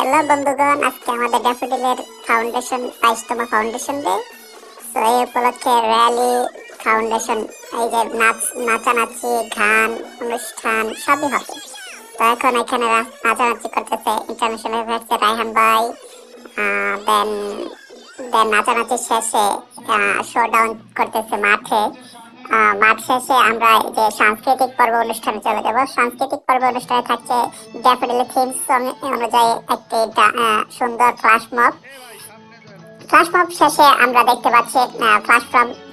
Hello বন্ধুগণ, আজকে আমাদের ড্যাফোডিলের ফাউন্ডেশন 22তম ফাউন্ডেশন ডে। তো এই উপলক্ষে র্যালি, ফাউন্ডেশন, এই যে নাচানাচি, গান, অনুষ্ঠান সবই হবে। তো এখন এখানে নাচানাচি করতেছে ইন্টারন্যাশনাল রায়হান ভাই। দেন দেন নাচানাচি শেষে শো ডাউন করতেছে মাঠে। মাঠ শেষে আমরা যে সাংস্কৃতিক পর্ব অনুষ্ঠানে চলে যাব। সাংস্কৃতিক পর্ব অনুষ্ঠানে থাকছে ড্যাফোডিল থিমস অনুযায়ী একটি সুন্দর ফ্ল্যাশ মব শেষে আমরা দেখতে পাচ্ছি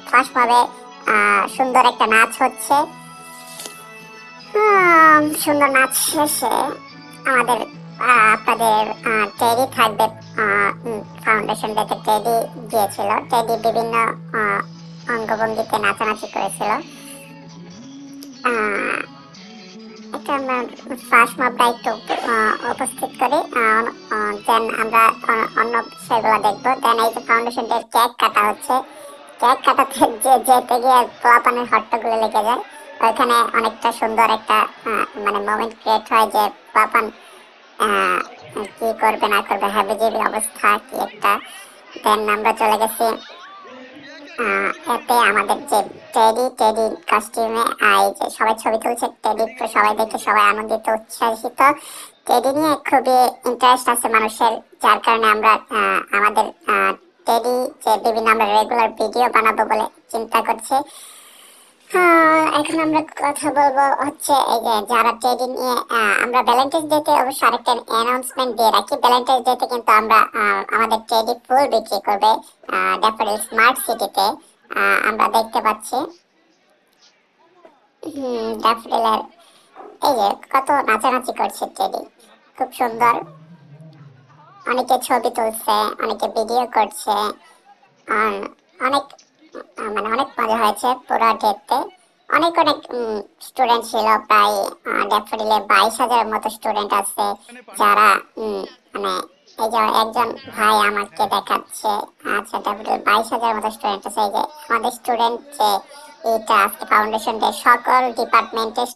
ফ্ল্যাশ মবে সুন্দর একটা নাচ হচ্ছে। সুন্দর নাচ শেষে আমাদের আপনাদের টেডি থাকবে। ফাউন্ডেশন ডেতে টেডি গিয়েছিল, টেডি বিভিন্ন অঙ্গভঙ্গিতে নাচানাচি করেছিল। এটা আমরা ফ্ল্যাশ মবটা একটু উপস্থিত করি, দেন আমরা অন্য বিষয়গুলো দেখবো। দেন এই যে ফাউন্ডেশন ডে কেক কাটা হচ্ছে। কেক কাটাতে যেতে গিয়ে পোলাপানের হট্টগুলো লেগে যায়। ওইখানে অনেকটা সুন্দর একটা মানে মোমেন্ট ক্রিয়েট হয় যে পোলাপান কি করবে না করবে, হ্যাবিজিবি অবস্থা কি একটা। দেন আমরা চলে গেছি এতে আমাদের যে টেডি কস্টিউমে যে সবাই ছবি তুলছে। টেডি সবাই দেখে সবাই আনন্দিত, উচ্ছ্বাসিত। টেডি নিয়ে খুবই ইন্টারেস্ট আছে মানুষের, যার কারণে আমরা আমাদের টেডি যে বিভিন্ন আমরা রেগুলার ভিডিও বানাবো বলে চিন্তা করছি। এখন আমরা কথা বলবো হচ্ছে এই যে যারা টেডি নিয়ে আমরা ভ্যালেন্টাইন্স ডেতে অবশ্য আরেকটা অ্যানাউন্সমেন্ট দিয়ে রাখি। ভ্যালেন্টাইন্স ডেতে কিন্তু আমরা আমাদের টেডি ফুল বিক্রি করবে ড্যাফোডিল স্মার্ট সিটিতে। আমরা দেখতে পাচ্ছি ড্যাফোডিলের এই যে কত নাচানাচি করছে টেডি, খুব সুন্দর। অনেকে ছবি তুলছে, অনেকে ভিডিও করছে। অনেক মানে অনেক মজা হয়েছে পুরো ডেতে। অনেক স্টুডেন্ট ছিল, প্রায় ড্যাফোডিলে 22,000 মতো স্টুডেন্ট আছে যারা মানে এই যে একজন ভাই আমাকে দেখাচ্ছে। আচ্ছা, ড্যাফোডিলে 22,000 মতো স্টুডেন্ট আছে। এই যে আমাদের স্টুডেন্ট যে এটা আজকে ফাউন্ডেশন ডে, সকল ডিপার্টমেন্টের